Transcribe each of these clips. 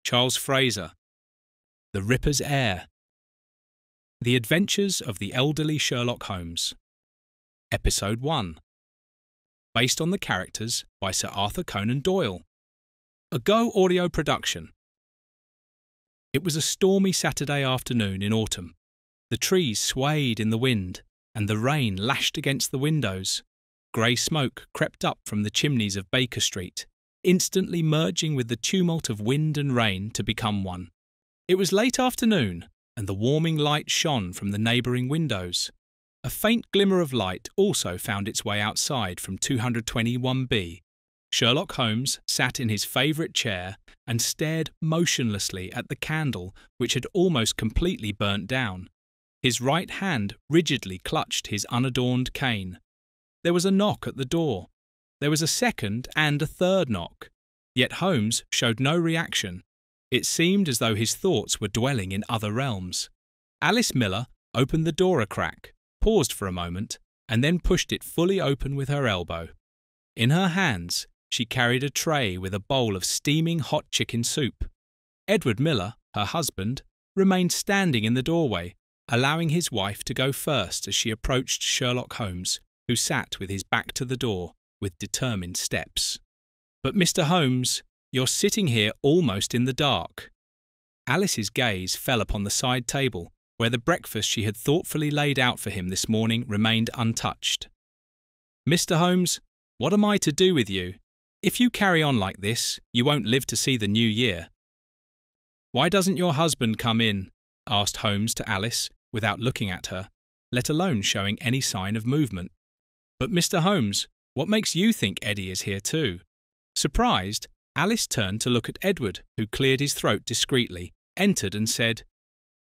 Charles Fraser. The Ripper's Heir. The Adventures of the Elderly Sherlock Holmes. Episode 1. Based on the characters by Sir Arthur Conan Doyle. A Go audio production. It was a stormy Saturday afternoon in autumn. The trees swayed in the wind, and the rain lashed against the windows. Grey smoke crept up from the chimneys of Baker Street, instantly merging with the tumult of wind and rain to become one. It was late afternoon, and the warming light shone from the neighbouring windows. A faint glimmer of light also found its way outside from 221B. Sherlock Holmes sat in his favourite chair and stared motionlessly at the candle which had almost completely burnt down. His right hand rigidly clutched his unadorned cane. There was a knock at the door. There was a second and a third knock. Yet Holmes showed no reaction. It seemed as though his thoughts were dwelling in other realms. Alice Miller opened the door a crack, paused for a moment, and then pushed it fully open with her elbow. In her hands, she carried a tray with a bowl of steaming hot chicken soup. Edward Miller, her husband, remained standing in the doorway, allowing his wife to go first as she approached Sherlock Holmes, who sat with his back to the door, with determined steps. "But, Mr. Holmes, you're sitting here almost in the dark." Alice's gaze fell upon the side table, where the breakfast she had thoughtfully laid out for him this morning remained untouched. "Mr. Holmes, what am I to do with you? If you carry on like this, you won't live to see the new year." "Why doesn't your husband come in?" asked Holmes to Alice, without looking at her, let alone showing any sign of movement. "But, Mr. Holmes, what makes you think Eddy is here too?" Surprised, Alice turned to look at Edward, who cleared his throat discreetly, entered and said,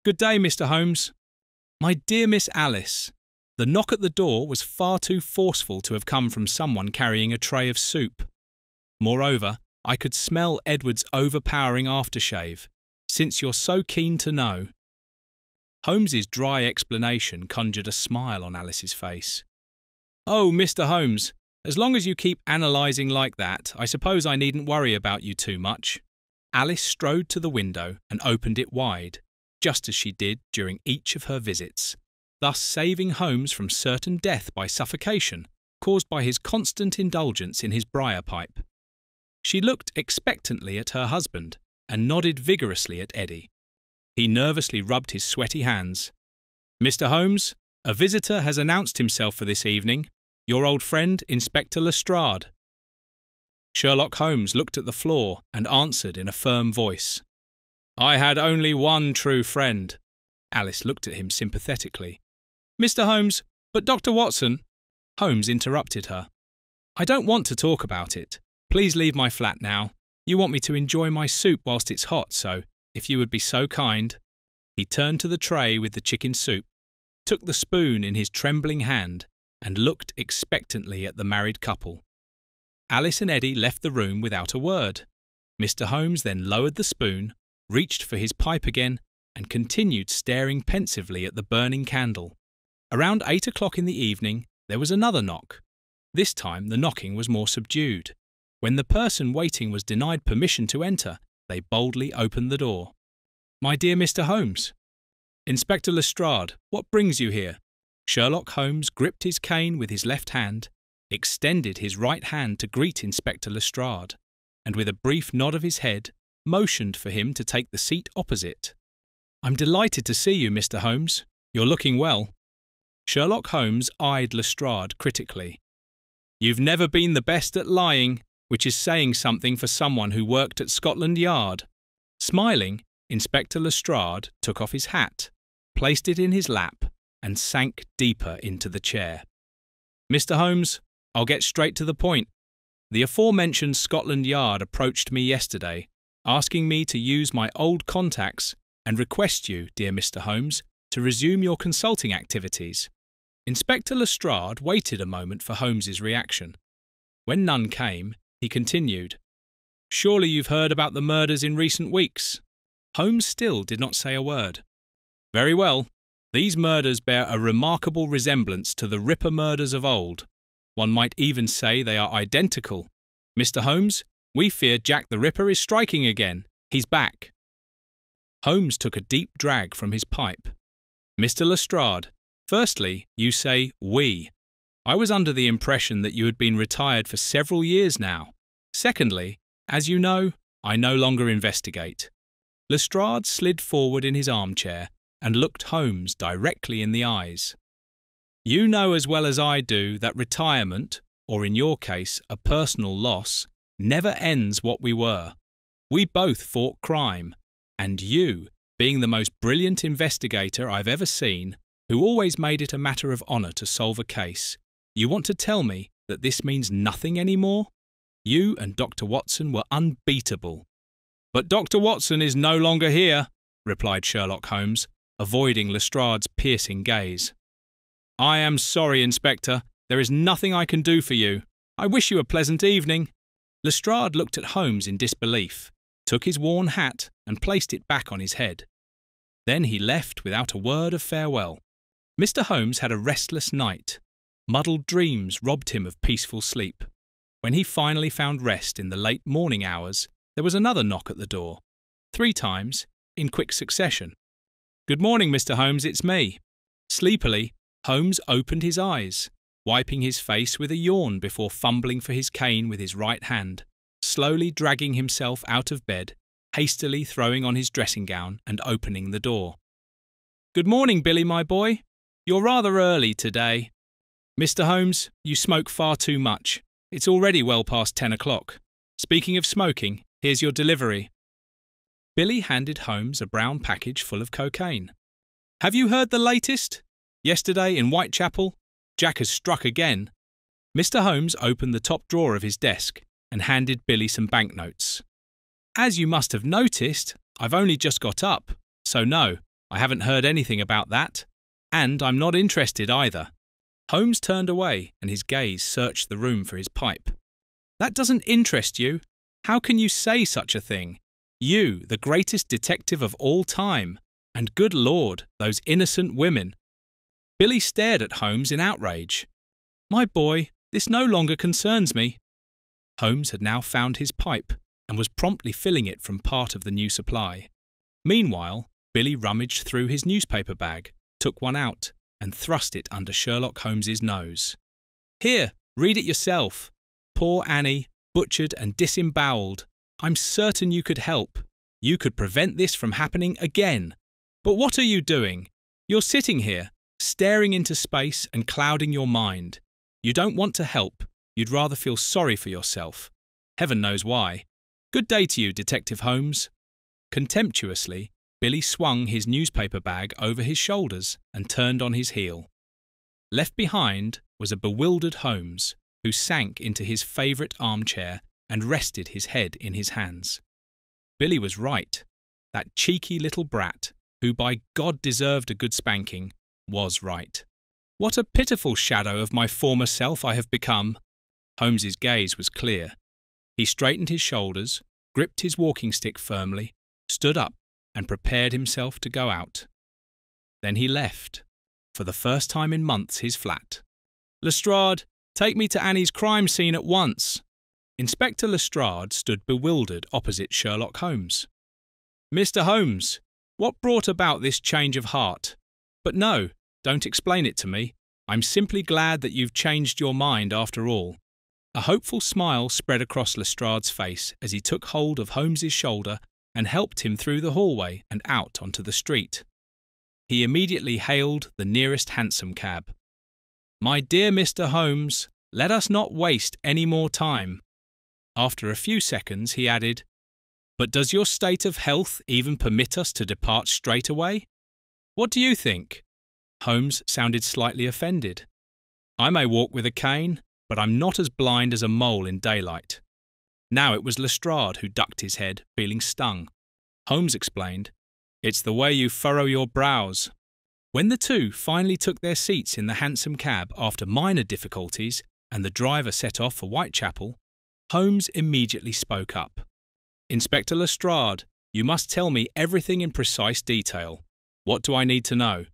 "Good day, Mr. Holmes." "My dear Miss Alice." The knock at the door was far too forceful to have come from someone carrying a tray of soup. Moreover, I could smell Edward's overpowering aftershave. "Since you're so keen to know." Holmes's dry explanation conjured a smile on Alice's face. "Oh, Mr. Holmes, as long as you keep analysing like that, I suppose I needn't worry about you too much." Alice strode to the window and opened it wide, just as she did during each of her visits, thus saving Holmes from certain death by suffocation, caused by his constant indulgence in his briar pipe. She looked expectantly at her husband and nodded vigorously at Eddy. He nervously rubbed his sweaty hands. "Mr. Holmes, a visitor has announced himself for this evening. Your old friend, Inspector Lestrade." Sherlock Holmes looked at the floor and answered in a firm voice. "I had only one true friend." Alice looked at him sympathetically. "Mr. Holmes, but Dr. Watson—" Holmes interrupted her. "I don't want to talk about it. Please leave my flat now. You want me to enjoy my soup whilst it's hot, so, if you would be so kind." He turned to the tray with the chicken soup, took the spoon in his trembling hand, and looked expectantly at the married couple. Alice and Eddy left the room without a word. Mr. Holmes then lowered the spoon, reached for his pipe again, and continued staring pensively at the burning candle. Around 8 o'clock in the evening, there was another knock. This time the knocking was more subdued. When the person waiting was denied permission to enter, they boldly opened the door. "My dear Mr. Holmes." "Inspector Lestrade, what brings you here?" Sherlock Holmes gripped his cane with his left hand, extended his right hand to greet Inspector Lestrade, and with a brief nod of his head, motioned for him to take the seat opposite. "I'm delighted to see you, Mr. Holmes. You're looking well." Sherlock Holmes eyed Lestrade critically. "You've never been the best at lying, which is saying something for someone who worked at Scotland Yard." Smiling, Inspector Lestrade took off his hat, placed it in his lap, and sank deeper into the chair. "Mr. Holmes, I'll get straight to the point. The aforementioned Scotland Yard approached me yesterday, asking me to use my old contacts and request you, dear Mr. Holmes, to resume your consulting activities." Inspector Lestrade waited a moment for Holmes's reaction. When none came, he continued, "Surely you've heard about the murders in recent weeks?" Holmes still did not say a word. "Very well. These murders bear a remarkable resemblance to the Ripper murders of old. One might even say they are identical. Mr. Holmes, we fear Jack the Ripper is striking again. He's back." Holmes took a deep drag from his pipe. Mr. Lestrade, firstly, you say we. I was under the impression that you had been retired for several years now. Secondly, as you know, I no longer investigate. Lestrade slid forward in his armchair and looked Holmes directly in the eyes. You know as well as I do that retirement, or in your case a personal loss, never ends what we were. We both fought crime, and you, being the most brilliant investigator I've ever seen, who always made it a matter of honour to solve a case, you want to tell me that this means nothing anymore? You and Dr. Watson were unbeatable. But Dr. Watson is no longer here, replied Sherlock Holmes, avoiding Lestrade's piercing gaze. I am sorry, Inspector. There is nothing I can do for you. I wish you a pleasant evening. Lestrade looked at Holmes in disbelief, took his worn hat and placed it back on his head. Then he left without a word of farewell. Mr. Holmes had a restless night. Muddled dreams robbed him of peaceful sleep. When he finally found rest in the late morning hours, there was another knock at the door. 3 times, in quick succession. Good morning, Mr. Holmes, it's me. Sleepily, Holmes opened his eyes, wiping his face with a yawn before fumbling for his cane with his right hand, slowly dragging himself out of bed, hastily throwing on his dressing gown and opening the door. Good morning, Billy, my boy. You're rather early today. Mr. Holmes, you smoke far too much. It's already well past 10 o'clock. Speaking of smoking, here's your delivery. Billy handed Holmes a brown package full of cocaine. Have you heard the latest? Yesterday in Whitechapel, Jack has struck again. Mr. Holmes opened the top drawer of his desk and handed Billy some banknotes. As you must have noticed, I've only just got up, so no, I haven't heard anything about that, and I'm not interested either. Holmes turned away and his gaze searched the room for his pipe. That doesn't interest you? How can you say such a thing? You, the greatest detective of all time, and good Lord, those innocent women. Billy stared at Holmes in outrage. My boy, this no longer concerns me. Holmes had now found his pipe and was promptly filling it from part of the new supply. Meanwhile, Billy rummaged through his newspaper bag, took one out, and thrust it under Sherlock Holmes's nose. Here, read it yourself. Poor Annie, butchered and disembowelled. I'm certain you could help. You could prevent this from happening again. But what are you doing? You're sitting here, staring into space and clouding your mind. You don't want to help. You'd rather feel sorry for yourself. Heaven knows why. Good day to you, Detective Holmes. Contemptuously, Billy swung his newspaper bag over his shoulders and turned on his heel. Left behind was a bewildered Holmes, who sank into his favourite armchair and rested his head in his hands. Billy was right. That cheeky little brat, who by God deserved a good spanking, was right. What a pitiful shadow of my former self I have become. Holmes's gaze was clear. He straightened his shoulders, gripped his walking stick firmly, stood up, and prepared himself to go out. Then he left, for the first time in months, his flat. Lestrade, take me to Annie's crime scene at once. Inspector Lestrade stood bewildered opposite Sherlock Holmes. Mr. Holmes, what brought about this change of heart? But no, don't explain it to me. I'm simply glad that you've changed your mind after all. A hopeful smile spread across Lestrade's face as he took hold of Holmes's shoulder and helped him through the hallway and out onto the street. He immediately hailed the nearest hansom cab. My dear Mr. Holmes, let us not waste any more time. After a few seconds he added, But does your state of health even permit us to depart straight away? What do you think? Holmes sounded slightly offended. I may walk with a cane, but I'm not as blind as a mole in daylight. Now it was Lestrade who ducked his head, feeling stung. Holmes explained, It's the way you furrow your brows. When the two finally took their seats in the hansom cab after minor difficulties and the driver set off for Whitechapel, Holmes immediately spoke up. Inspector Lestrade, you must tell me everything in precise detail. What do I need to know?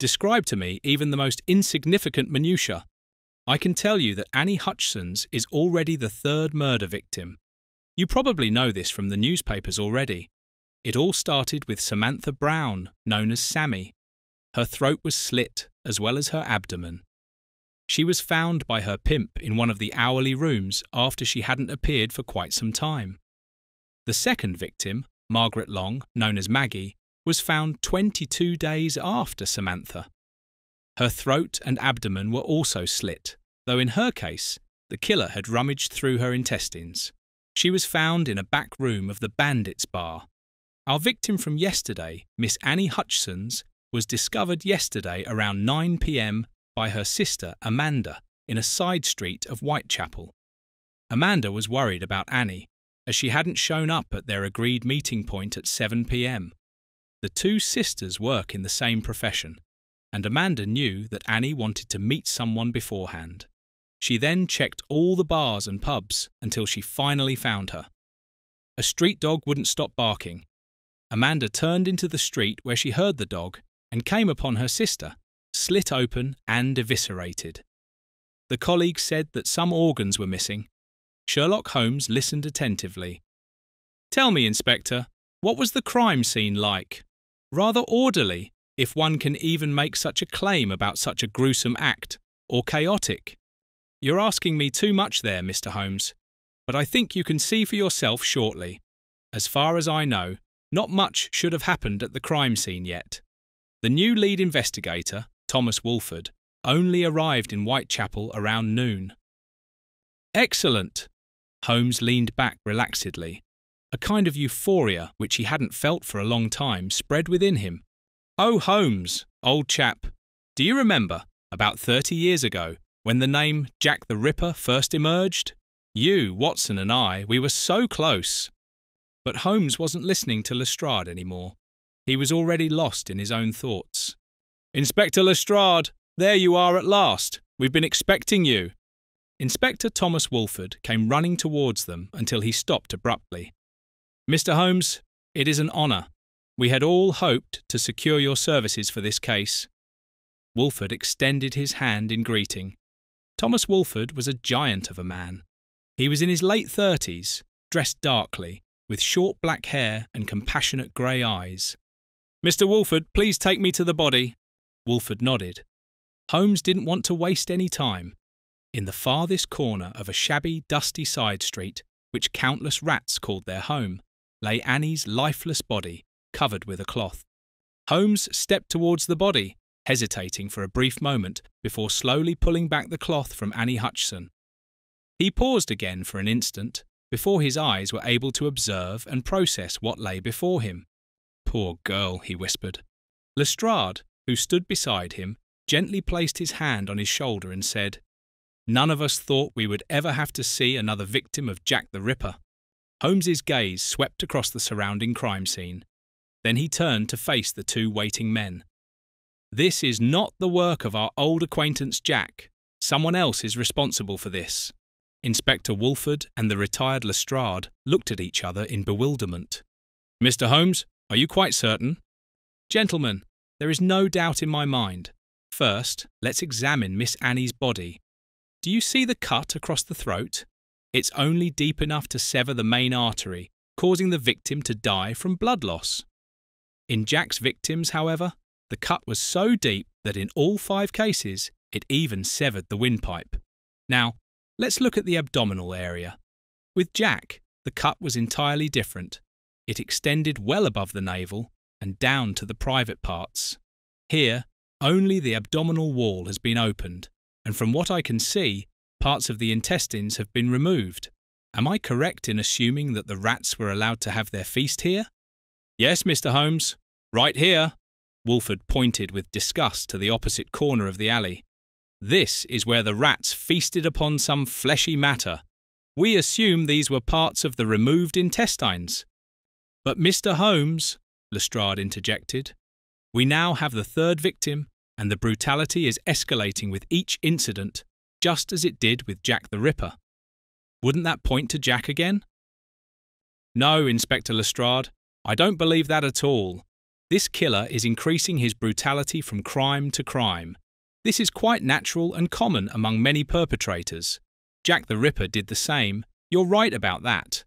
Describe to me even the most insignificant minutiae. I can tell you that Annie Hutchins is already the 3rd murder victim. You probably know this from the newspapers already. It all started with Samantha Brown, known as Sammy. Her throat was slit, as well as her abdomen. She was found by her pimp in one of the hourly rooms after she hadn't appeared for quite some time. The second victim, Margaret Long, known as Maggie, was found 22 days after Samantha. Her throat and abdomen were also slit, though in her case, the killer had rummaged through her intestines. She was found in a back room of the Bandits Bar. Our victim from yesterday, Miss Annie Hutchins, was discovered yesterday around 9 p.m. by her sister Amanda in a side street of Whitechapel. Amanda was worried about Annie, as she hadn't shown up at their agreed meeting point at 7 p.m. The two sisters work in the same profession, and Amanda knew that Annie wanted to meet someone beforehand. She then checked all the bars and pubs until she finally found her. A street dog wouldn't stop barking. Amanda turned into the street where she heard the dog and came upon her sister, slit open and eviscerated. The colleague said that some organs were missing. Sherlock Holmes listened attentively. "Tell me, Inspector, what was the crime scene like? Rather orderly, if one can even make such a claim about such a gruesome act, or chaotic?" "You're asking me too much there, Mr. Holmes, but I think you can see for yourself shortly. As far as I know, not much should have happened at the crime scene yet. The new lead investigator, Thomas Wolford, only arrived in Whitechapel around noon." "Excellent!" Holmes leaned back relaxedly. A kind of euphoria, which he hadn't felt for a long time, spread within him. "Oh, Holmes, old chap, do you remember, about 30 years ago, when the name Jack the Ripper first emerged? You, Watson and I, we were so close." But Holmes wasn't listening to Lestrade anymore. He was already lost in his own thoughts. "Inspector Lestrade, there you are at last. We've been expecting you." Inspector Thomas Wolford came running towards them until he stopped abruptly. "Mr. Holmes, it is an honour. We had all hoped to secure your services for this case." Wolford extended his hand in greeting. Thomas Wolford was a giant of a man. He was in his late 30s, dressed darkly, with short black hair and compassionate grey eyes. "Mr. Wolford, please take me to the body." Wolford nodded. Holmes didn't want to waste any time. In the farthest corner of a shabby, dusty side street, which countless rats called their home, lay Annie's lifeless body, covered with a cloth. Holmes stepped towards the body, hesitating for a brief moment before slowly pulling back the cloth from Annie Hutchison. He paused again for an instant, before his eyes were able to observe and process what lay before him. "Poor girl," he whispered. Lestrade, who stood beside him, gently placed his hand on his shoulder and said, "None of us thought we would ever have to see another victim of Jack the Ripper." Holmes's gaze swept across the surrounding crime scene. Then he turned to face the two waiting men. "This is not the work of our old acquaintance Jack. Someone else is responsible for this." Inspector Wolford and the retired Lestrade looked at each other in bewilderment. "Mr. Holmes, are you quite certain?" "Gentlemen, there is no doubt in my mind. First, let's examine Miss Annie's body. Do you see the cut across the throat? It's only deep enough to sever the main artery, causing the victim to die from blood loss. In Jack's victims, however, the cut was so deep that in all 5 cases, it even severed the windpipe. Now, let's look at the abdominal area. With Jack, the cut was entirely different. It extended well above the navel and down to the private parts. Here, only the abdominal wall has been opened, and from what I can see, parts of the intestines have been removed. Am I correct in assuming that the rats were allowed to have their feast here?" "Yes, Mr. Holmes. Right here." Wolford pointed with disgust to the opposite corner of the alley. "This is where the rats feasted upon some fleshy matter. We assume these were parts of the removed intestines." "But Mr. Holmes," Lestrade interjected, "we now have the 3rd victim, and the brutality is escalating with each incident, just as it did with Jack the Ripper. Wouldn't that point to Jack again?" "No, Inspector Lestrade, I don't believe that at all. This killer is increasing his brutality from crime to crime. This is quite natural and common among many perpetrators. Jack the Ripper did the same. You're right about that.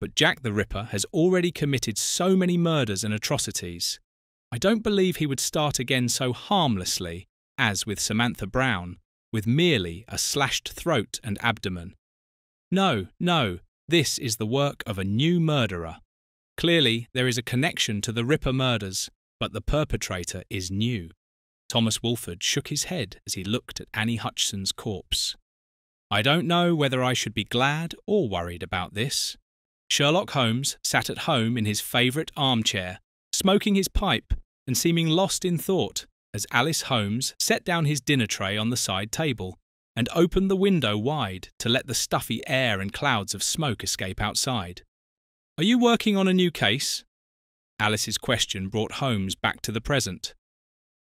but Jack the Ripper has already committed so many murders and atrocities. I don't believe he would start again so harmlessly as with Samantha Brown, with merely a slashed throat and abdomen. No, no, this is the work of a new murderer. Clearly, there is a connection to the Ripper murders, but the perpetrator is new. Thomas Wolford shook his head as he looked at Annie Hutchinson's corpse. I don't know whether I should be glad or worried about this. Sherlock Holmes sat at home in his favourite armchair, smoking his pipe and seeming lost in thought as Alice Holmes set down his dinner tray on the side table and opened the window wide to let the stuffy air and clouds of smoke escape outside. Are you working on a new case? Alice's question brought Holmes back to the present.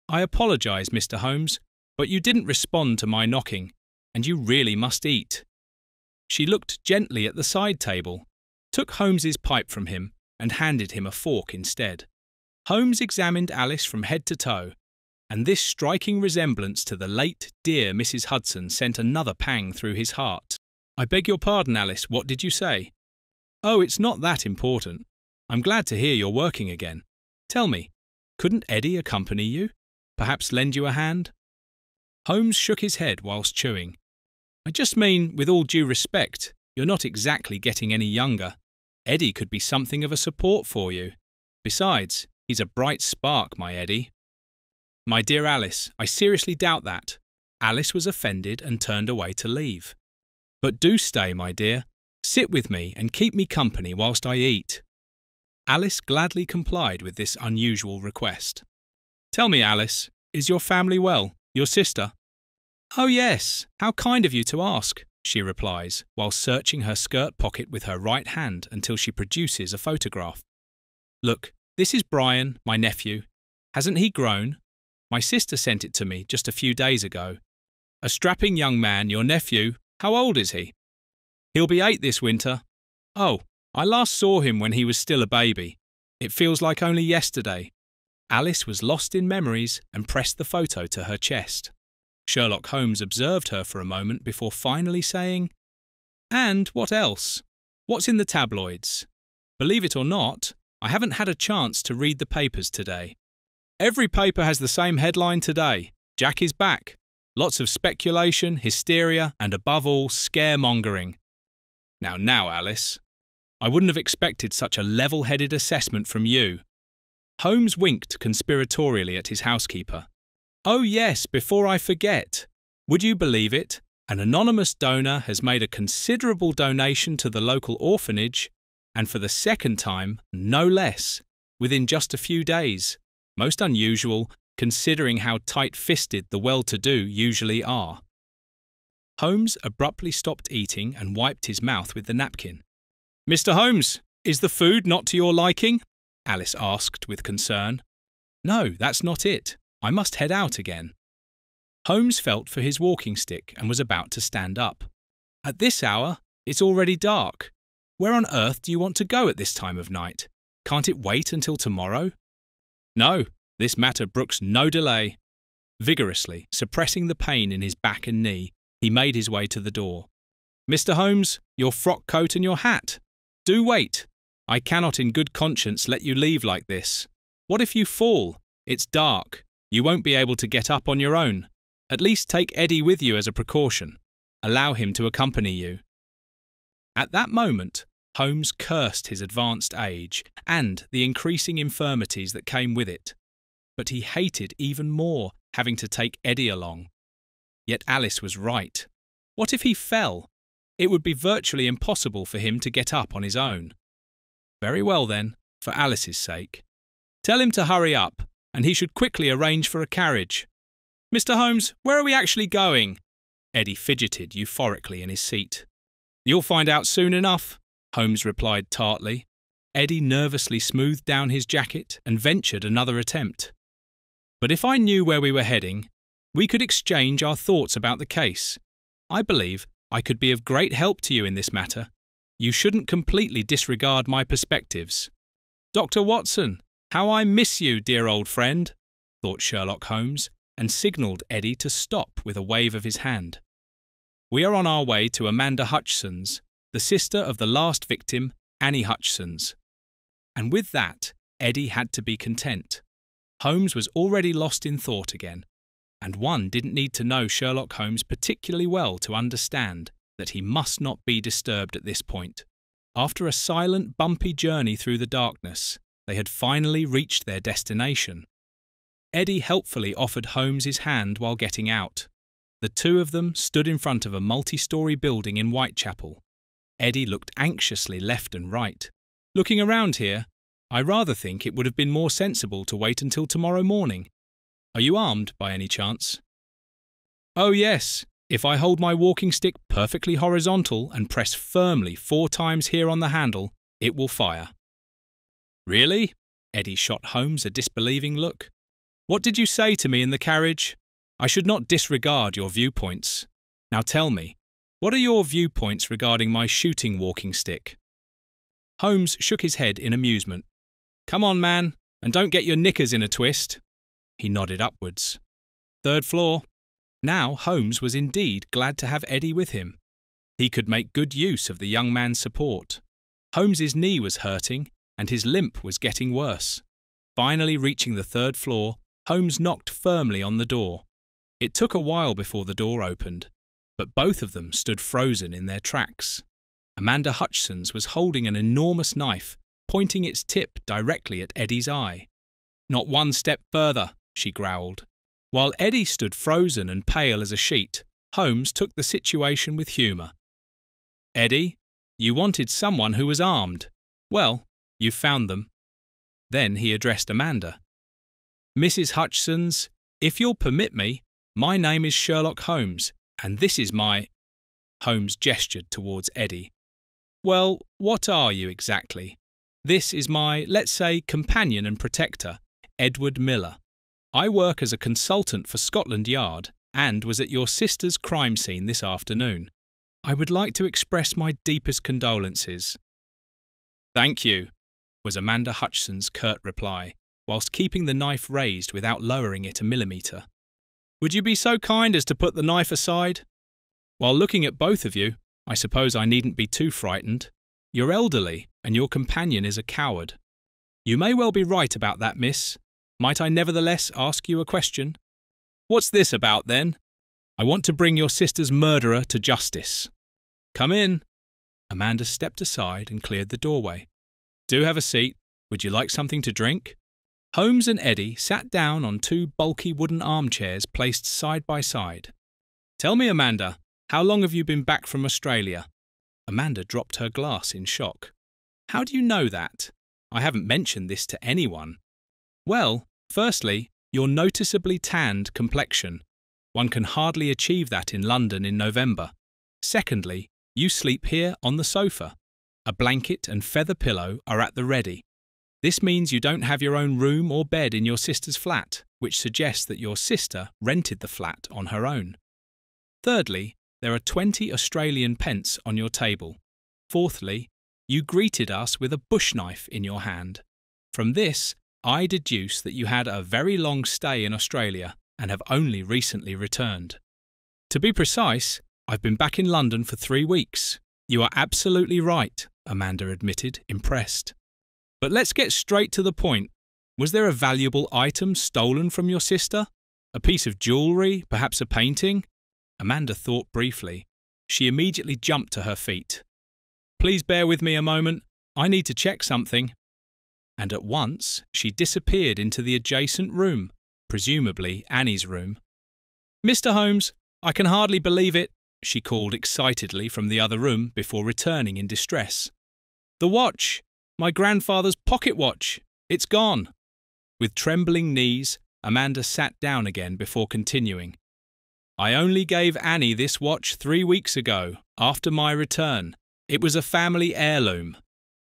I apologise, Mr. Holmes, but you didn't respond to my knocking, and you really must eat. She looked gently at the side table, took Holmes's pipe from him, and handed him a fork instead. Holmes examined Alice from head to toe, and this striking resemblance to the late, dear Mrs Hudson sent another pang through his heart. I beg your pardon, Alice, what did you say? Oh, it's not that important. I'm glad to hear you're working again. Tell me, couldn't Eddy accompany you? Perhaps lend you a hand? Holmes shook his head whilst chewing. I just mean, with all due respect, you're not exactly getting any younger. Eddy could be something of a support for you. Besides, he's a bright spark, my Eddy. My dear Alice, I seriously doubt that. Alice was offended and turned away to leave. But do stay, my dear. Sit with me and keep me company whilst I eat. Alice gladly complied with this unusual request. Tell me, Alice, is your family well? Your sister? Oh yes, how kind of you to ask, she replies, while searching her skirt pocket with her right hand until she produces a photograph. Look, this is Brian, my nephew. Hasn't he grown? My sister sent it to me just a few days ago. A strapping young man, your nephew. How old is he? He'll be 8 this winter. Oh, I last saw him when he was still a baby. It feels like only yesterday. Alice was lost in memories and pressed the photo to her chest. Sherlock Holmes observed her for a moment before finally saying, And what else? What's in the tabloids? Believe it or not, I haven't had a chance to read the papers today. Every paper has the same headline today. Jack is back. Lots of speculation, hysteria, and above all, scaremongering. Now, Alice. I wouldn't have expected such a level-headed assessment from you. Holmes winked conspiratorially at his housekeeper. Oh yes, before I forget. Would you believe it? An anonymous donor has made a considerable donation to the local orphanage, and for the second time, no less, within just a few days. Most unusual, considering how tight-fisted the well-to-do usually are. Holmes abruptly stopped eating and wiped his mouth with the napkin. Mr. Holmes, is the food not to your liking? Alice asked with concern. No, that's not it. I must head out again. Holmes felt for his walking stick and was about to stand up. At this hour, it's already dark. Where on earth do you want to go at this time of night? Can't it wait until tomorrow? No, this matter brooks no delay. Vigorously, suppressing the pain in his back and knee, he made his way to the door. Mr. Holmes, your frock coat and your hat. Do wait. I cannot in good conscience let you leave like this. What if you fall? It's dark. You won't be able to get up on your own. At least take Eddy with you as a precaution. Allow him to accompany you. At that moment, Holmes cursed his advanced age and the increasing infirmities that came with it. But he hated even more having to take Eddy along. Yet Alice was right. What if he fell? It would be virtually impossible for him to get up on his own. Very well then, for Alice's sake. Tell him to hurry up, and he should quickly arrange for a carriage. Mr. Holmes, where are we actually going? Eddy fidgeted euphorically in his seat. You'll find out soon enough, Holmes replied tartly. Eddy nervously smoothed down his jacket and ventured another attempt. But if I knew where we were heading, we could exchange our thoughts about the case. I believe I could be of great help to you in this matter. You shouldn't completely disregard my perspectives. Dr. Watson, how I miss you, dear old friend, thought Sherlock Holmes, and signalled Eddy to stop with a wave of his hand. We are on our way to Amanda Hutchinson's, the sister of the last victim Annie Hutchinson's. And with that, Eddy had to be content. Holmes was already lost in thought again, and one didn't need to know Sherlock Holmes particularly well to understand that he must not be disturbed at this point. After a silent, bumpy journey through the darkness, they had finally reached their destination. Eddy helpfully offered Holmes his hand while getting out. The two of them stood in front of a multi-story building in Whitechapel. Eddy looked anxiously left and right. "Looking around here, I rather think it would have been more sensible to wait until tomorrow morning. Are you armed, by any chance?" "Oh yes. If I hold my walking stick perfectly horizontal and press firmly 4 times here on the handle, it will fire." "Really?" Eddy shot Holmes a disbelieving look. "What did you say to me in the carriage? I should not disregard your viewpoints. Now tell me, what are your viewpoints regarding my shooting walking stick?" Holmes shook his head in amusement. "Come on, man, and don't get your knickers in a twist." He nodded upwards. "3rd floor." Now Holmes was indeed glad to have Eddy with him. He could make good use of the young man's support. Holmes's knee was hurting, and his limp was getting worse. Finally reaching the 3rd floor, Holmes knocked firmly on the door. It took a while before the door opened, but both of them stood frozen in their tracks. Amanda Hutchinson's was holding an enormous knife, pointing its tip directly at Eddy's eye. "Not one step further," she growled. While Eddy stood frozen and pale as a sheet, Holmes took the situation with humour. "Eddy, you wanted someone who was armed. Well, you've found them." Then he addressed Amanda. "Mrs Hutchinson's, if you'll permit me, my name is Sherlock Holmes, and this is my—" Holmes gestured towards Eddy. "Well, what are you exactly? This is my, let's say, companion and protector, Edward Miller. I work as a consultant for Scotland Yard and was at your sister's crime scene this afternoon. I would like to express my deepest condolences." "Thank you," was Amanda Hutchinson's curt reply, whilst keeping the knife raised without lowering it a millimetre. "Would you be so kind as to put the knife aside? While looking at both of you, I suppose I needn't be too frightened. You're elderly, and your companion is a coward. You may well be right about that, miss. Might I nevertheless ask you a question?" "What's this about, then?" "I want to bring your sister's murderer to justice." "Come in." Amanda stepped aside and cleared the doorway. "Do have a seat. Would you like something to drink?" Holmes and Eddy sat down on 2 bulky wooden armchairs placed side by side. "Tell me, Amanda, how long have you been back from Australia?" Amanda dropped her glass in shock. "How do you know that? I haven't mentioned this to anyone." "Well, firstly, your noticeably tanned complexion. One can hardly achieve that in London in November. Secondly, you sleep here on the sofa. A blanket and feather pillow are at the ready. This means you don't have your own room or bed in your sister's flat, which suggests that your sister rented the flat on her own. Thirdly, there are 20 Australian pence on your table. Fourthly, you greeted us with a bush knife in your hand. From this, I deduce that you had a very long stay in Australia and have only recently returned." "To be precise, I've been back in London for 3 weeks. You are absolutely right," Amanda admitted, impressed. "But let's get straight to the point. Was there a valuable item stolen from your sister? A piece of jewellery, perhaps a painting?" Amanda thought briefly. She immediately jumped to her feet. "Please bear with me a moment. I need to check something." And at once she disappeared into the adjacent room, presumably Annie's room. "Mr. Holmes, I can hardly believe it," she called excitedly from the other room before returning in distress. "The watch! My grandfather's pocket watch! It's gone!" With trembling knees, Amanda sat down again before continuing. "I only gave Annie this watch 3 weeks ago, after my return. It was a family heirloom.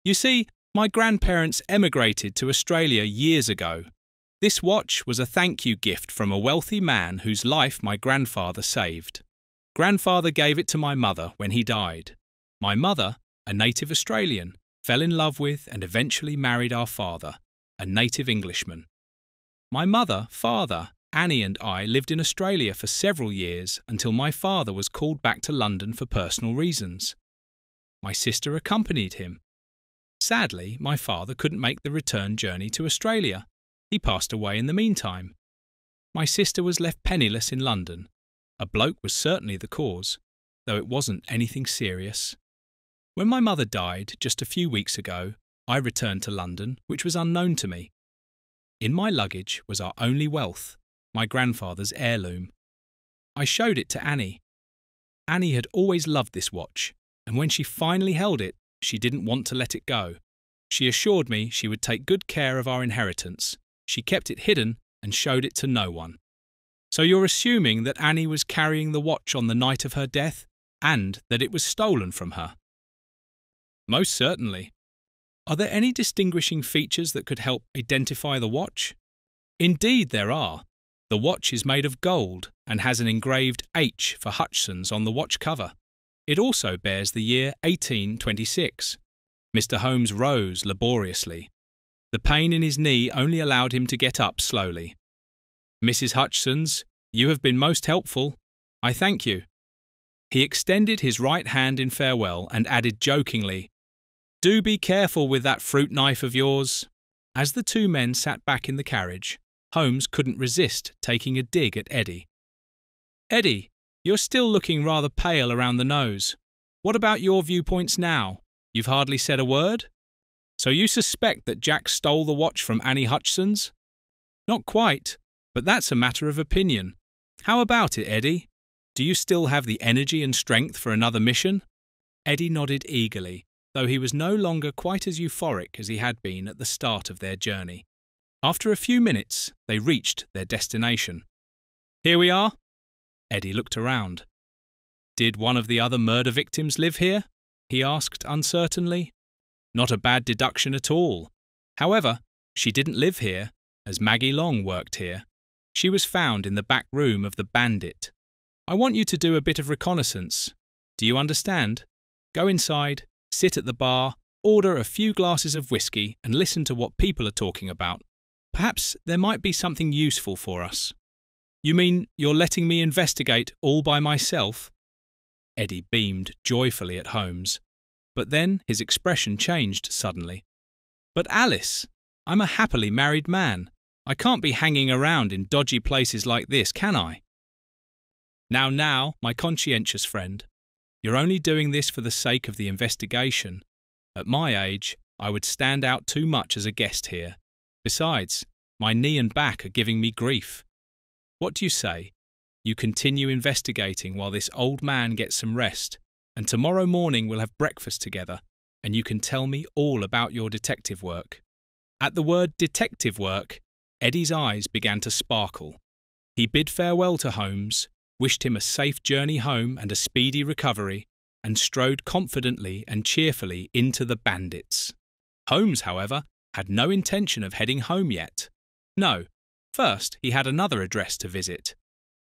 You see, my grandparents emigrated to Australia years ago. This watch was a thank you gift from a wealthy man whose life my grandfather saved. Grandfather gave it to my mother when he died. My mother, a native Australian, fell in love with and eventually married our father, a native Englishman. My mother, father, Annie and I lived in Australia for several years until my father was called back to London for personal reasons. My sister accompanied him. Sadly, my father couldn't make the return journey to Australia. He passed away in the meantime. My sister was left penniless in London. A bloke was certainly the cause, though it wasn't anything serious. When my mother died just a few weeks ago, I returned to London, which was unknown to me. In my luggage was our only wealth, my grandfather's heirloom. I showed it to Annie. Annie had always loved this watch, and when she finally held it, she didn't want to let it go. She assured me she would take good care of our inheritance. She kept it hidden and showed it to no one. So you're assuming that Annie was carrying the watch on the night of her death, and that it was stolen from her? Most certainly. Are there any distinguishing features that could help identify the watch? Indeed there are. The watch is made of gold and has an engraved H for Hudson's on the watch cover. It also bears the year 1826. Mr. Holmes rose laboriously. The pain in his knee only allowed him to get up slowly. Mrs. Hudson, you have been most helpful. I thank you. He extended his right hand in farewell and added jokingly, Do be careful with that fruit knife of yours. As the two men sat back in the carriage, Holmes couldn't resist taking a dig at Eddy. Eddy, you're still looking rather pale around the nose. What about your viewpoints now? You've hardly said a word? So you suspect that Jack stole the watch from Annie Hudson's? Not quite, but that's a matter of opinion. How about it, Eddy? Do you still have the energy and strength for another mission? Eddy nodded eagerly, though he was no longer quite as euphoric as he had been at the start of their journey. After a few minutes, they reached their destination. Here we are. Eddy looked around. Did one of the other murder victims live here? He asked uncertainly. Not a bad deduction at all. However, she didn't live here, as Maggie Long worked here. She was found in the back room of the Bandit. I want you to do a bit of reconnaissance. Do you understand? Go inside, sit at the bar, order a few glasses of whiskey and listen to what people are talking about. Perhaps there might be something useful for us. You mean you're letting me investigate all by myself? Eddy beamed joyfully at Holmes, but then his expression changed suddenly. But Alice, I'm a happily married man. I can't be hanging around in dodgy places like this, can I? Now, my conscientious friend, you're only doing this for the sake of the investigation. At my age, I would stand out too much as a guest here. Besides, my knee and back are giving me grief. What do you say? You continue investigating while this old man gets some rest, and tomorrow morning we'll have breakfast together, and you can tell me all about your detective work. At the word detective work, Eddy's eyes began to sparkle. He bid farewell to Holmes, wished him a safe journey home and a speedy recovery, and strode confidently and cheerfully into the Bandits. Holmes, however, had no intention of heading home yet. No, first he had another address to visit.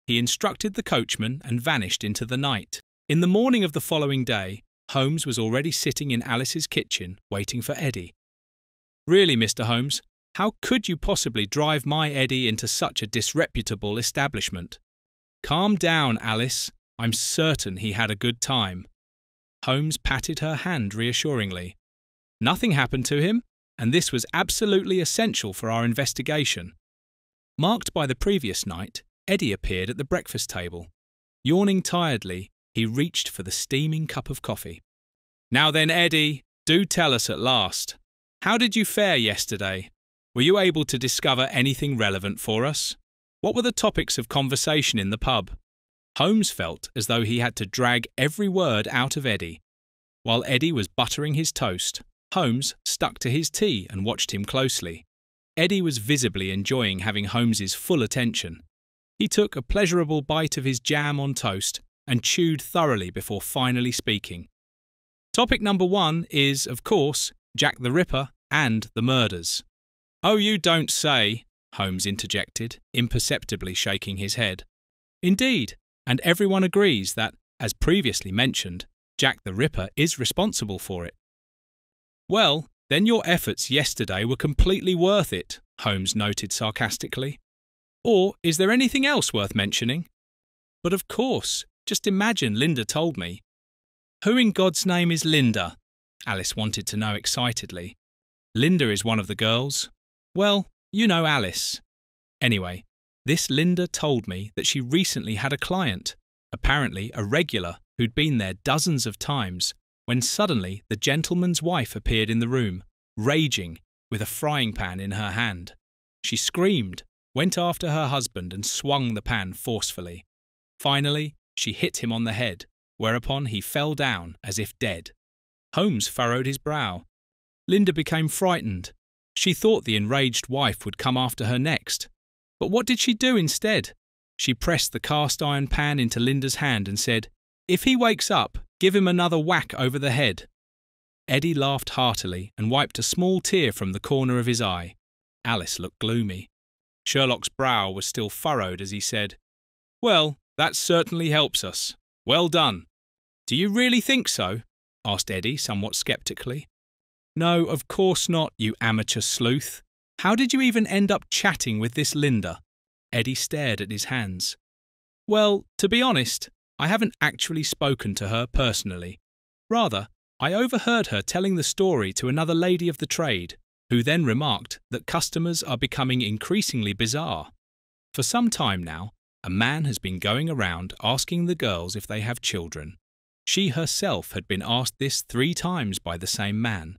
He instructed the coachman and vanished into the night. In the morning of the following day, Holmes was already sitting in Alice's kitchen waiting for Eddy. Really, Mr. Holmes, how could you possibly drive my Eddy into such a disreputable establishment? Calm down, Alice. I'm certain he had a good time. Holmes patted her hand reassuringly. Nothing happened to him, and this was absolutely essential for our investigation. Marked by the previous night, Eddy appeared at the breakfast table. Yawning tiredly, he reached for the steaming cup of coffee. Now then, Eddy, do tell us at last. How did you fare yesterday? Were you able to discover anything relevant for us? What were the topics of conversation in the pub? Holmes felt as though he had to drag every word out of Eddy. While Eddy was buttering his toast, Holmes stuck to his tea and watched him closely. Eddy was visibly enjoying having Holmes's full attention. He took a pleasurable bite of his jam on toast and chewed thoroughly before finally speaking. Topic number 1 is, of course, Jack the Ripper and the murders. Oh, you don't say, Holmes interjected, imperceptibly shaking his head. Indeed, and everyone agrees that, as previously mentioned, Jack the Ripper is responsible for it. Well, then your efforts yesterday were completely worth it, Holmes noted sarcastically. Or is there anything else worth mentioning? But of course, just imagine Linda told me. Who in God's name is Linda? Alice wanted to know excitedly. Linda is one of the girls. Well, you know Alice. Anyway, this Linda told me that she recently had a client, apparently a regular who'd been there dozens of times, when suddenly the gentleman's wife appeared in the room, raging, with a frying pan in her hand. She screamed, went after her husband and swung the pan forcefully. Finally, she hit him on the head, whereupon he fell down as if dead. Holmes furrowed his brow. Linda became frightened. She thought the enraged wife would come after her next. But what did she do instead? She pressed the cast-iron pan into Linda's hand and said, "If he wakes up, give him another whack over the head." Eddy laughed heartily and wiped a small tear from the corner of his eye. Alice looked gloomy. Sherlock's brow was still furrowed as he said, "Well, that certainly helps us. Well done." "Do you really think so?" asked Eddy somewhat sceptically. "No, of course not, you amateur sleuth. How did you even end up chatting with this Linda?" Eddy stared at his hands. "Well, to be honest, I haven't actually spoken to her personally. Rather, I overheard her telling the story to another lady of the trade, who then remarked that customers are becoming increasingly bizarre. For some time now, a man has been going around asking the girls if they have children. She herself had been asked this 3 times by the same man.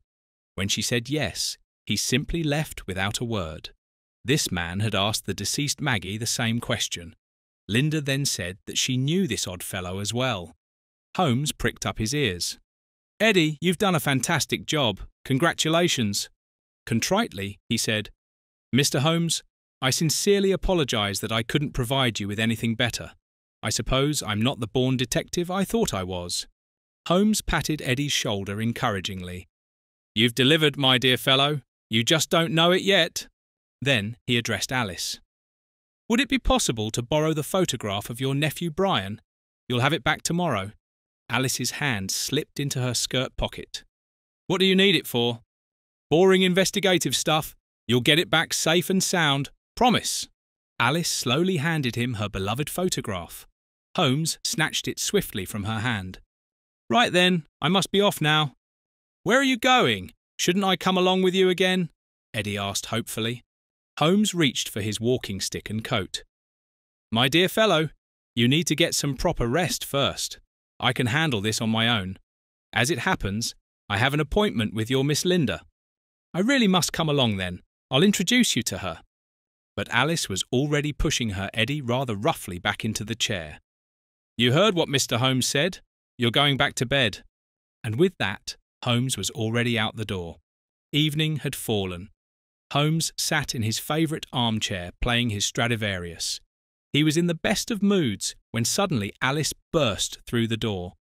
When she said yes, he simply left without a word. This man had asked the deceased Maggie the same question. Linda then said that she knew this odd fellow as well. Holmes pricked up his ears. "Eddy, you've done a fantastic job. Congratulations." Contritely, he said, "Mr. Holmes, I sincerely apologise that I couldn't provide you with anything better. I suppose I'm not the born detective I thought I was." Holmes patted Eddy's shoulder encouragingly. "You've delivered, my dear fellow. You just don't know it yet." Then he addressed Alice. "Would it be possible to borrow the photograph of your nephew Brian? You'll have it back tomorrow." Alice's hand slipped into her skirt pocket. "What do you need it for?" "Boring investigative stuff. You'll get it back safe and sound. Promise." Alice slowly handed him her beloved photograph. Holmes snatched it swiftly from her hand. "Right then, I must be off now." "Where are you going? Shouldn't I come along with you again?" Eddy asked hopefully. Holmes reached for his walking stick and coat. "My dear fellow, you need to get some proper rest first. I can handle this on my own. As it happens, I have an appointment with your Miss Linda. I really must come along then. I'll introduce you to her." But Alice was already pushing her Eddy rather roughly back into the chair. "You heard what Mr. Holmes said. You're going back to bed." And with that, Holmes was already out the door. Evening had fallen. Holmes sat in his favourite armchair playing his Stradivarius. He was in the best of moods when suddenly Alice burst through the door.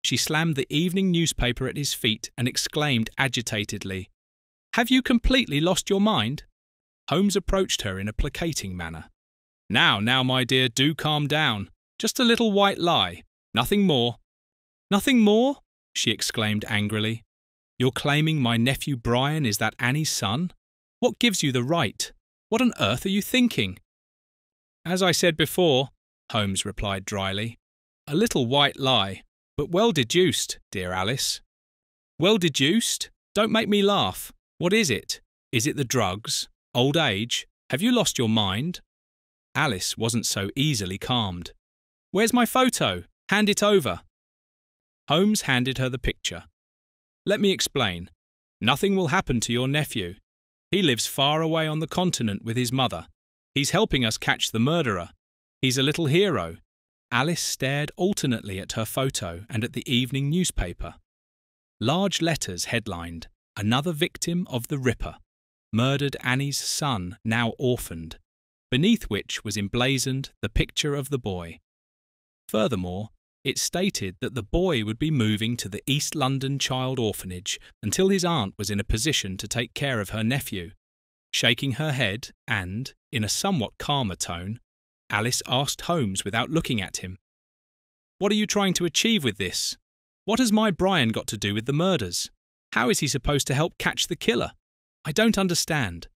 She slammed the evening newspaper at his feet and exclaimed agitatedly, "Have you completely lost your mind?" Holmes approached her in a placating manner. Now, my dear, do calm down. Just a little white lie. Nothing more." "Nothing more?" she exclaimed angrily. "You're claiming my nephew Brian is that Annie's son? What gives you the right? What on earth are you thinking?" "As I said before," Holmes replied dryly, "a little white lie, but well deduced, dear Alice." "Well deduced? Don't make me laugh. What is it? Is it the drugs? Old age? Have you lost your mind?" Alice wasn't so easily calmed. "Where's my photo? Hand it over." Holmes handed her the picture. "Let me explain. Nothing will happen to your nephew. He lives far away on the continent with his mother. He's helping us catch the murderer. He's a little hero." Alice stared alternately at her photo and at the evening newspaper. Large letters headlined, "Another victim of the Ripper. Murdered Annie's son, now orphaned," beneath which was emblazoned the picture of the boy. Furthermore, it stated that the boy would be moving to the East London Child Orphanage until his aunt was in a position to take care of her nephew. Shaking her head and, in a somewhat calmer tone, Alice asked Holmes without looking at him, "What are you trying to achieve with this? What has my Brian got to do with the murders? How is he supposed to help catch the killer? I don't understand."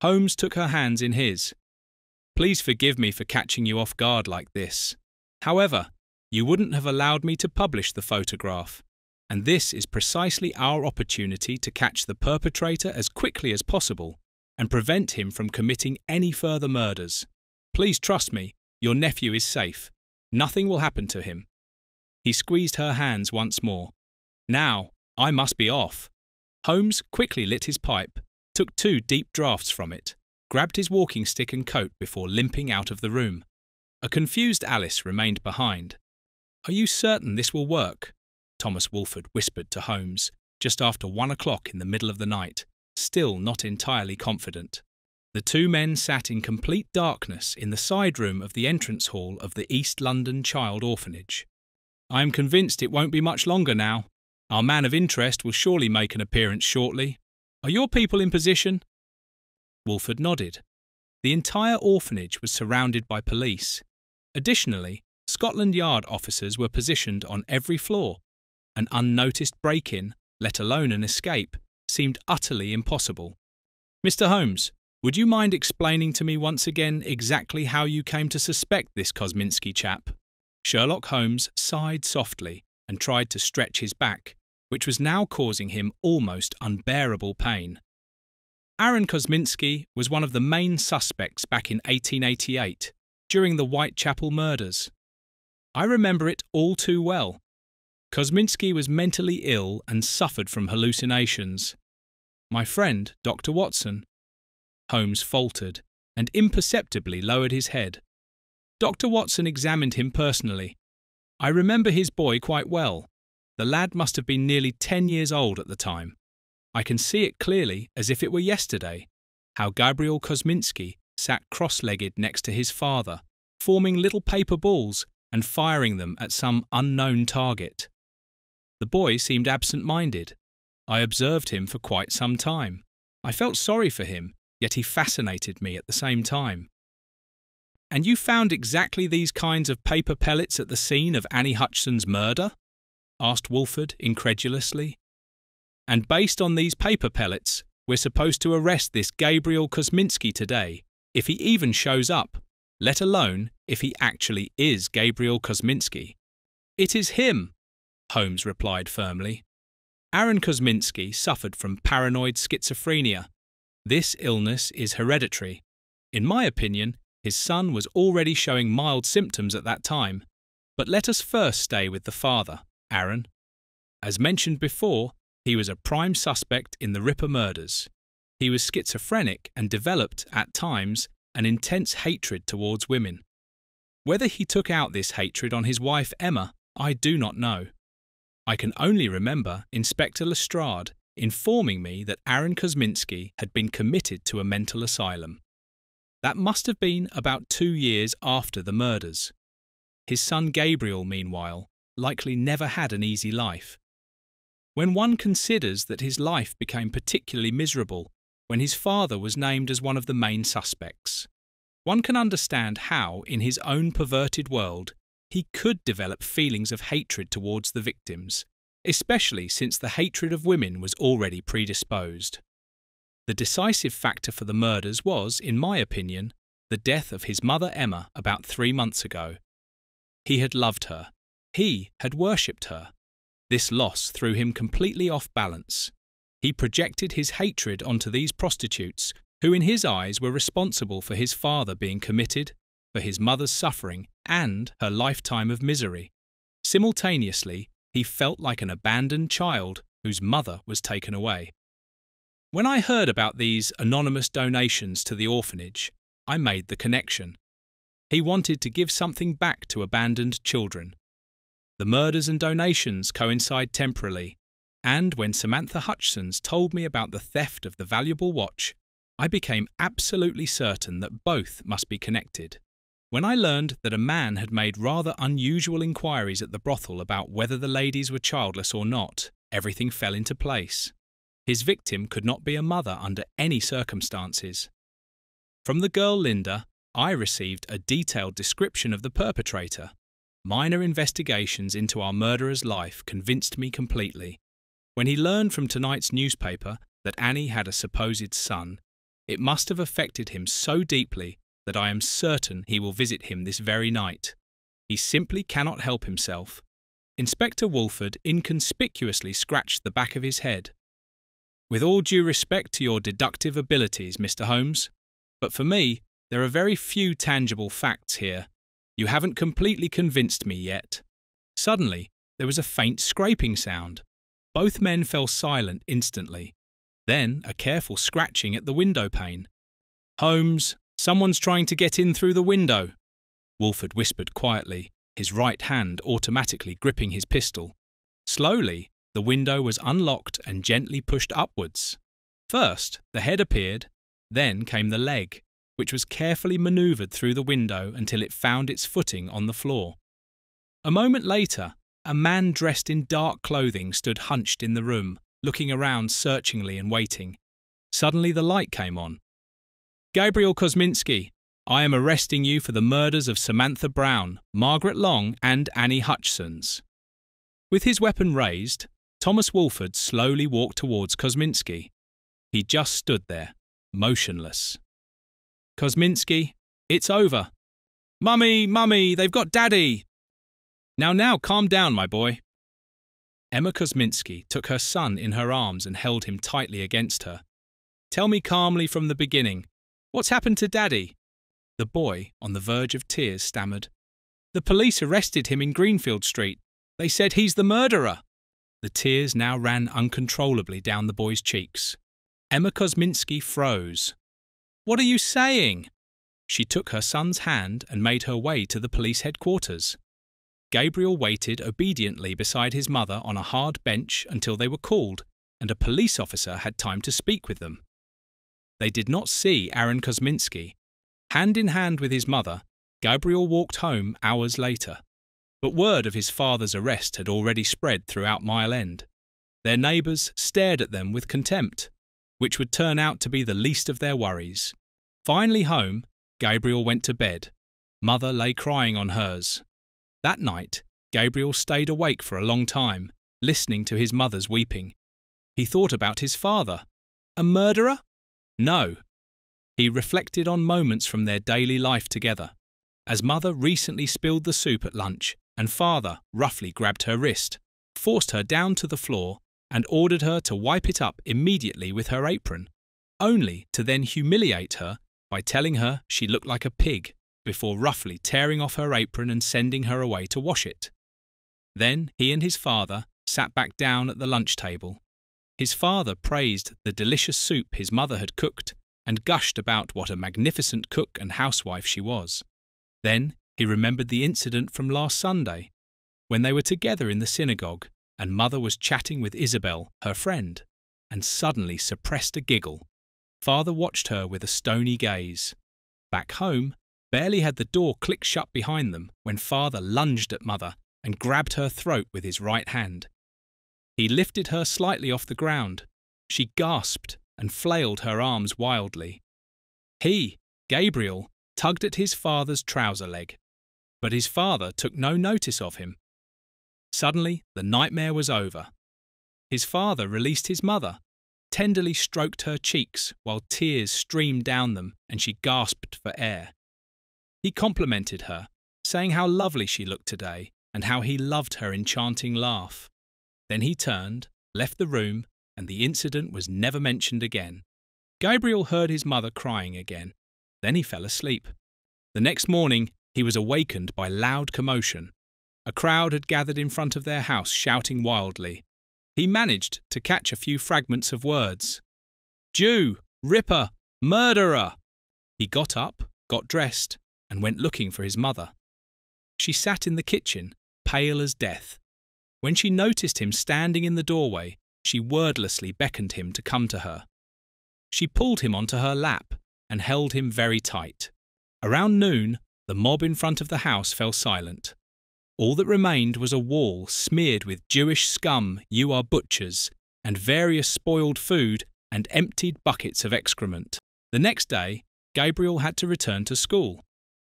Holmes took her hands in his. "Please forgive me for catching you off guard like this. However, you wouldn't have allowed me to publish the photograph, and this is precisely our opportunity to catch the perpetrator as quickly as possible and prevent him from committing any further murders. Please trust me, your nephew is safe. Nothing will happen to him." He squeezed her hands once more. "Now, I must be off." Holmes quickly lit his pipe, took 2 deep draughts from it, grabbed his walking stick and coat before limping out of the room. A confused Alice remained behind. "Are you certain this will work?" Thomas Walford whispered to Holmes, just after 1 o'clock in the middle of the night, still not entirely confident. The 2 men sat in complete darkness in the side room of the entrance hall of the East London Child Orphanage. "I am convinced it won't be much longer now. Our man of interest will surely make an appearance shortly. Are your people in position?" Walford nodded. The entire orphanage was surrounded by police. Additionally, Scotland Yard officers were positioned on every floor. An unnoticed break-in, let alone an escape, seemed utterly impossible. "Mr. Holmes, would you mind explaining to me once again exactly how you came to suspect this Kosminski chap?" Sherlock Holmes sighed softly and tried to stretch his back, which was now causing him almost unbearable pain. Aaron Kosminski was one of the main suspects back in 1888, during the Whitechapel murders. I remember it all too well. Kosminski was mentally ill and suffered from hallucinations. My friend, Dr. Watson. Holmes faltered and imperceptibly lowered his head. Dr. Watson examined him personally. I remember his boy quite well. The lad must have been nearly 10 years old at the time. I can see it clearly as if it were yesterday, how Gabriel Kosminski sat cross-legged next to his father, forming little paper balls and firing them at some unknown target. The boy seemed absent-minded. I observed him for quite some time. I felt sorry for him, yet he fascinated me at the same time. "And you found exactly these kinds of paper pellets at the scene of Annie Hutchinson's murder?" asked Walford incredulously. "And based on these paper pellets, we're supposed to arrest this Gabriel Kosminski today, if he even shows up, let alone if he actually is Gabriel Kosminski." "It is him," Holmes replied firmly. Aaron Kosminski suffered from paranoid schizophrenia. This illness is hereditary. In my opinion, his son was already showing mild symptoms at that time. But let us first stay with the father, Aaron. As mentioned before, he was a prime suspect in the Ripper murders. He was schizophrenic and developed, at times, an intense hatred towards women. Whether he took out this hatred on his wife Emma, I do not know. I can only remember Inspector Lestrade informing me that Aaron Kosminski had been committed to a mental asylum. That must have been about 2 years after the murders. His son Gabriel, meanwhile, likely never had an easy life. When one considers that his life became particularly miserable when his father was named as one of the main suspects, one can understand how, in his own perverted world, he could develop feelings of hatred towards the victims, especially since the hatred of women was already predisposed. The decisive factor for the murders was, in my opinion, the death of his mother Emma about 3 months ago. He had loved her. He had worshipped her. This loss threw him completely off balance. He projected his hatred onto these prostitutes, who in his eyes were responsible for his father being committed, for his mother's suffering, and her lifetime of misery. Simultaneously, he felt like an abandoned child whose mother was taken away. When I heard about these anonymous donations to the orphanage, I made the connection. He wanted to give something back to abandoned children. The murders and donations coincide temporally, and when Samantha Hutchins told me about the theft of the valuable watch, I became absolutely certain that both must be connected. When I learned that a man had made rather unusual inquiries at the brothel about whether the ladies were childless or not, everything fell into place. His victim could not be a mother under any circumstances. From the girl Linda, I received a detailed description of the perpetrator. Minor investigations into our murderer's life convinced me completely. When he learned from tonight's newspaper that Annie had a supposed son, it must have affected him so deeply that I am certain he will visit him this very night. He simply cannot help himself. Inspector Wolford inconspicuously scratched the back of his head. "With all due respect to your deductive abilities, Mr. Holmes, but for me, there are very few tangible facts here. You haven't completely convinced me yet." Suddenly, there was a faint scraping sound. Both men fell silent instantly. Then a careful scratching at the window pane. "Holmes, someone's trying to get in through the window," Wolford whispered quietly, his right hand automatically gripping his pistol. Slowly, the window was unlocked and gently pushed upwards. First, the head appeared, then came the leg, which was carefully manoeuvred through the window until it found its footing on the floor. A moment later, a man dressed in dark clothing stood hunched in the room, looking around searchingly and waiting. Suddenly the light came on. "Gabriel Kosminski, I am arresting you for the murders of Samantha Brown, Margaret Long and Annie Hutchins." With his weapon raised, Thomas Wolford slowly walked towards Kosminski. He just stood there, motionless. "Kosminski, it's over." "Mummy, Mummy, they've got Daddy!" Now, calm down, my boy." Emma Kosminski took her son in her arms and held him tightly against her. "Tell me calmly from the beginning. What's happened to Daddy?" The boy, on the verge of tears, stammered. "The police arrested him in Greenfield Street. They said he's the murderer." The tears now ran uncontrollably down the boy's cheeks. Emma Kosminski froze. "What are you saying?" She took her son's hand and made her way to the police headquarters. Gabriel waited obediently beside his mother on a hard bench until they were called, and a police officer had time to speak with them. They did not see Aaron Kosminski. Hand in hand with his mother, Gabriel walked home hours later. But word of his father's arrest had already spread throughout Mile End. Their neighbours stared at them with contempt, which would turn out to be the least of their worries. Finally home, Gabriel went to bed. Mother lay crying on hers. That night, Gabriel stayed awake for a long time, listening to his mother's weeping. He thought about his father. A murderer? No. He reflected on moments from their daily life together, as mother recently spilled the soup at lunch and father roughly grabbed her wrist, forced her down to the floor and ordered her to wipe it up immediately with her apron, only to then humiliate her by telling her she looked like a pig, before roughly tearing off her apron and sending her away to wash it. Then he and his father sat back down at the lunch table. His father praised the delicious soup his mother had cooked and gushed about what a magnificent cook and housewife she was. Then he remembered the incident from last Sunday, when they were together in the synagogue and mother was chatting with Isabel, her friend, and suddenly suppressed a giggle. Father watched her with a stony gaze. Back home, barely had the door clicked shut behind them when father lunged at mother and grabbed her throat with his right hand. He lifted her slightly off the ground. She gasped and flailed her arms wildly. He, Gabriel, tugged at his father's trouser leg, but his father took no notice of him. Suddenly, the nightmare was over. His father released his mother, tenderly stroked her cheeks while tears streamed down them and she gasped for air. He complimented her, saying how lovely she looked today and how he loved her enchanting laugh. Then he turned, left the room, and the incident was never mentioned again. Gabriel heard his mother crying again. Then he fell asleep. The next morning, he was awakened by loud commotion. A crowd had gathered in front of their house shouting wildly. He managed to catch a few fragments of words. Jew, ripper, murderer. He got up, got dressed, and went looking for his mother. She sat in the kitchen, pale as death. When she noticed him standing in the doorway, she wordlessly beckoned him to come to her. She pulled him onto her lap and held him very tight. Around noon, the mob in front of the house fell silent. All that remained was a wall smeared with Jewish scum, you are butchers, and various spoiled food and emptied buckets of excrement. The next day, Gabriel had to return to school.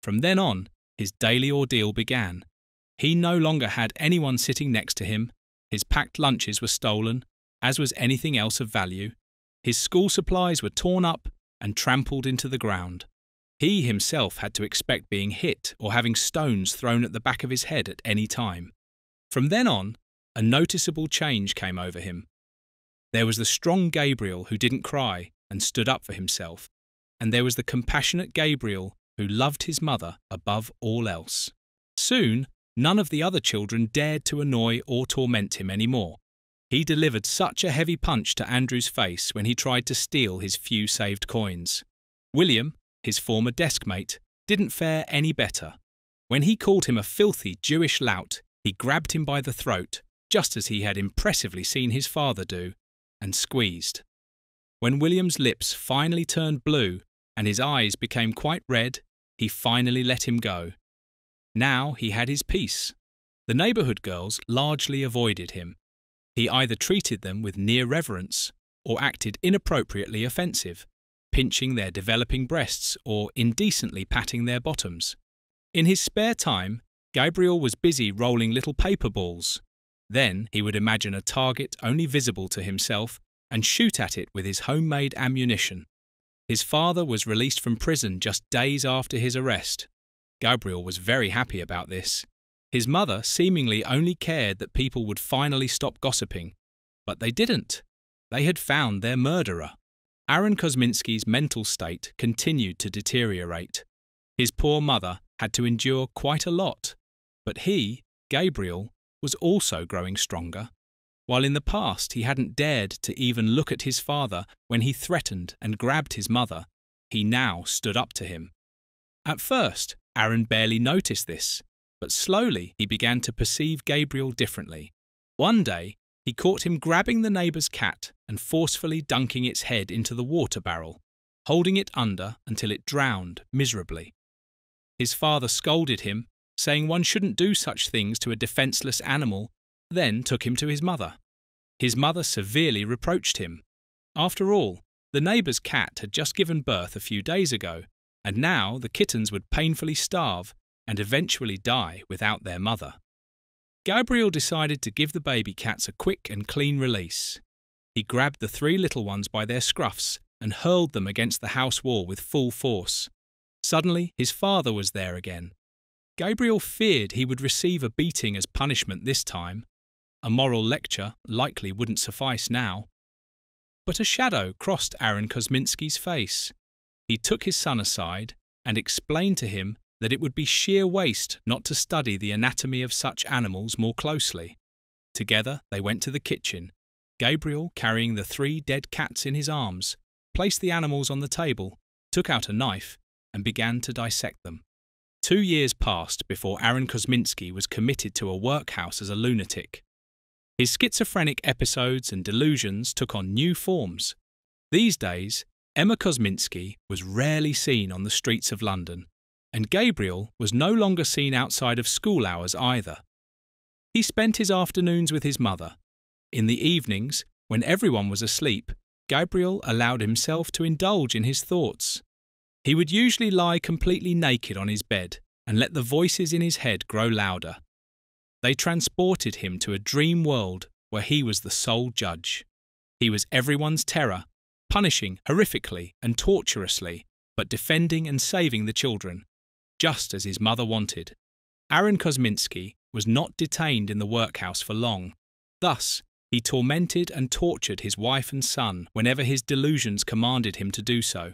From then on, his daily ordeal began. He no longer had anyone sitting next to him. His packed lunches were stolen, as was anything else of value. His school supplies were torn up and trampled into the ground. He himself had to expect being hit or having stones thrown at the back of his head at any time. From then on, a noticeable change came over him. There was the strong Gabriel who didn't cry and stood up for himself, and there was the compassionate Gabriel who loved his mother above all else. Soon, none of the other children dared to annoy or torment him anymore. He delivered such a heavy punch to Andrew's face when he tried to steal his few saved coins. William, his former deskmate, didn't fare any better. When he called him a filthy Jewish lout, he grabbed him by the throat, just as he had impressively seen his father do, and squeezed. When William's lips finally turned blue and his eyes became quite red, he finally let him go. Now he had his peace. The neighbourhood girls largely avoided him. He either treated them with near reverence or acted inappropriately offensive, pinching their developing breasts or indecently patting their bottoms. In his spare time, Gabriel was busy rolling little paper balls. Then he would imagine a target only visible to himself and shoot at it with his homemade ammunition. His father was released from prison just days after his arrest. Gabriel was very happy about this. His mother seemingly only cared that people would finally stop gossiping. But they didn't. They had found their murderer. Aaron Kosminski's mental state continued to deteriorate. His poor mother had to endure quite a lot. But he, Gabriel, was also growing stronger. While in the past he hadn't dared to even look at his father when he threatened and grabbed his mother, he now stood up to him. At first, Aaron barely noticed this, but slowly he began to perceive Gabriel differently. One day, he caught him grabbing the neighbour's cat and forcefully dunking its head into the water barrel, holding it under until it drowned miserably. His father scolded him, saying one shouldn't do such things to a defenceless animal, then took him to his mother. His mother severely reproached him. After all, the neighbour's cat had just given birth a few days ago, and now the kittens would painfully starve and eventually die without their mother. Gabriel decided to give the baby cats a quick and clean release. He grabbed the 3 little ones by their scruffs and hurled them against the house wall with full force. Suddenly, his father was there again. Gabriel feared he would receive a beating as punishment this time. A moral lecture likely wouldn't suffice now. But a shadow crossed Aaron Kosminski's face. He took his son aside and explained to him that it would be sheer waste not to study the anatomy of such animals more closely. Together they went to the kitchen, Gabriel carrying the 3 dead cats in his arms, placed the animals on the table, took out a knife, and began to dissect them. 2 years passed before Aaron Kosminski was committed to a workhouse as a lunatic. His schizophrenic episodes and delusions took on new forms. These days, Emma Kosminski was rarely seen on the streets of London, and Gabriel was no longer seen outside of school hours either. He spent his afternoons with his mother. In the evenings, when everyone was asleep, Gabriel allowed himself to indulge in his thoughts. He would usually lie completely naked on his bed and let the voices in his head grow louder. They transported him to a dream world where he was the sole judge. He was everyone's terror, punishing horrifically and torturously, but defending and saving the children, just as his mother wanted. Aaron Kosminski was not detained in the workhouse for long. Thus, he tormented and tortured his wife and son whenever his delusions commanded him to do so.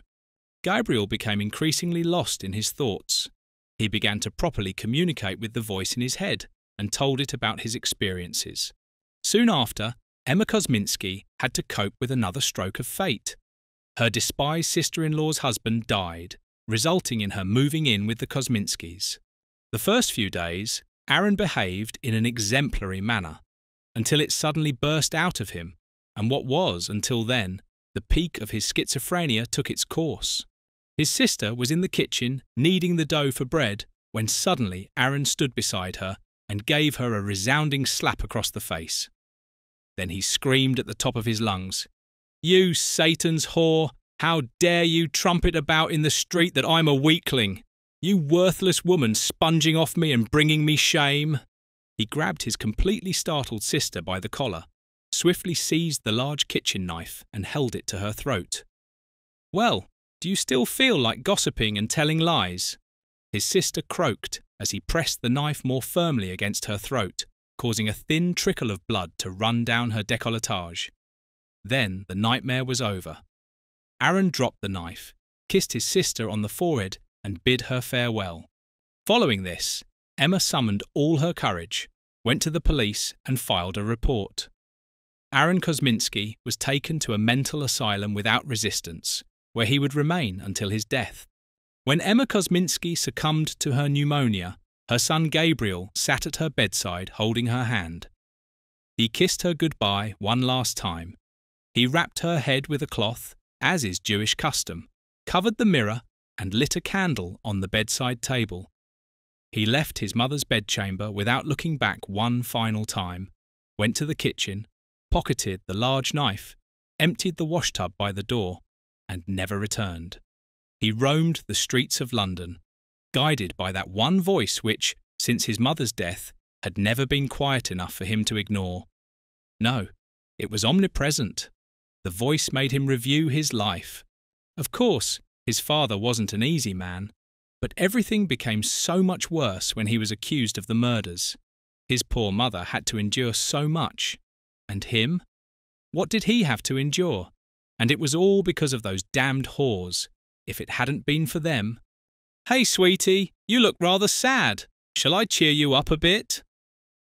Gabriel became increasingly lost in his thoughts. He began to properly communicate with the voice in his head and told it about his experiences. Soon after, Emma Kosminski had to cope with another stroke of fate. Her despised sister-in-law's husband died, resulting in her moving in with the Kosminskis. The first few days, Aaron behaved in an exemplary manner, until it suddenly burst out of him, and what was, until then, the peak of his schizophrenia took its course. His sister was in the kitchen, kneading the dough for bread, when suddenly Aaron stood beside her and gave her a resounding slap across the face. Then he screamed at the top of his lungs, "You Satan's whore! How dare you trumpet about in the street that I'm a weakling? You worthless woman sponging off me and bringing me shame!" He grabbed his completely startled sister by the collar, swiftly seized the large kitchen knife and held it to her throat. "Well, do you still feel like gossiping and telling lies?" His sister croaked as he pressed the knife more firmly against her throat, causing a thin trickle of blood to run down her décolletage. Then the nightmare was over. Aaron dropped the knife, kissed his sister on the forehead, and bid her farewell. Following this, Emma summoned all her courage, went to the police and filed a report. Aaron Kosminski was taken to a mental asylum without resistance, where he would remain until his death. When Emma Kosminski succumbed to her pneumonia, her son Gabriel sat at her bedside holding her hand. He kissed her goodbye one last time. He wrapped her head with a cloth, as is Jewish custom, covered the mirror, and lit a candle on the bedside table. He left his mother's bedchamber without looking back one final time, went to the kitchen, pocketed the large knife, emptied the washtub by the door, and never returned. He roamed the streets of London, guided by that one voice which, since his mother's death, had never been quiet enough for him to ignore. No, it was omnipresent. The voice made him review his life. Of course, his father wasn't an easy man, but everything became so much worse when he was accused of the murders. His poor mother had to endure so much. And him? What did he have to endure? And it was all because of those damned whores. If it hadn't been for them... "Hey, sweetie, you look rather sad. Shall I cheer you up a bit?"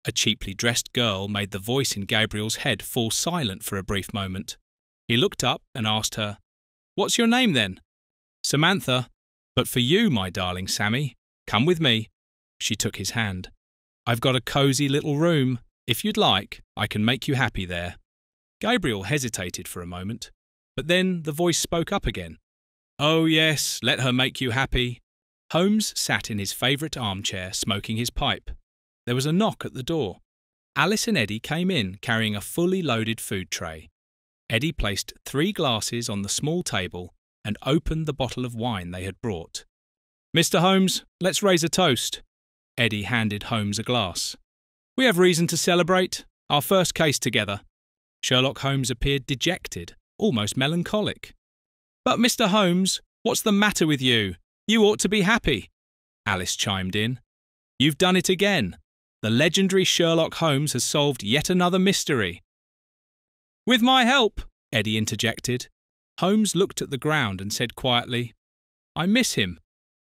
A cheaply dressed girl made the voice in Gabriel's head fall silent for a brief moment. He looked up and asked her, "What's your name then?" "Samantha. But for you, my darling Sammy, come with me." She took his hand. "I've got a cosy little room. If you'd like, I can make you happy there." Gabriel hesitated for a moment, but then the voice spoke up again. "Oh yes, let her make you happy." Holmes sat in his favourite armchair smoking his pipe. There was a knock at the door. Alice and Eddy came in carrying a fully loaded food tray. Eddy placed 3 glasses on the small table and opened the bottle of wine they had brought. "Mr. Holmes, let's raise a toast." Eddy handed Holmes a glass. "We have reason to celebrate. Our first case together." Sherlock Holmes appeared dejected, almost melancholic. "But Mr. Holmes, what's the matter with you? You ought to be happy." Alice chimed in. "You've done it again. The legendary Sherlock Holmes has solved yet another mystery." "With my help," Eddy interjected. Holmes looked at the ground and said quietly, "I miss him.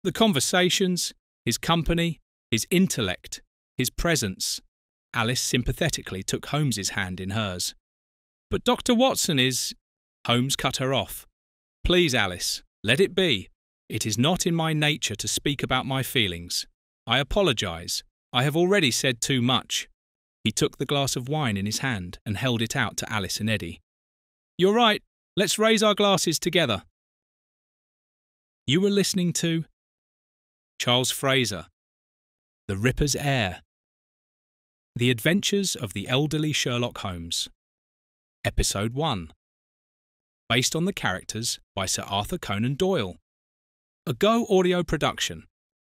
The conversations, his company, his intellect, his presence." Alice sympathetically took Holmes's hand in hers. "But Dr. Watson is—" Holmes cut her off. "Please, Alice, let it be. It is not in my nature to speak about my feelings. I apologise. I have already said too much." He took the glass of wine in his hand and held it out to Alice and Eddy. "You're right. Let's raise our glasses together." You were listening to Charles Fraser, The Ripper's Heir, The Adventures of the Elderly Sherlock Holmes, Episode 1, based on the characters by Sir Arthur Conan Doyle. A Go audio production.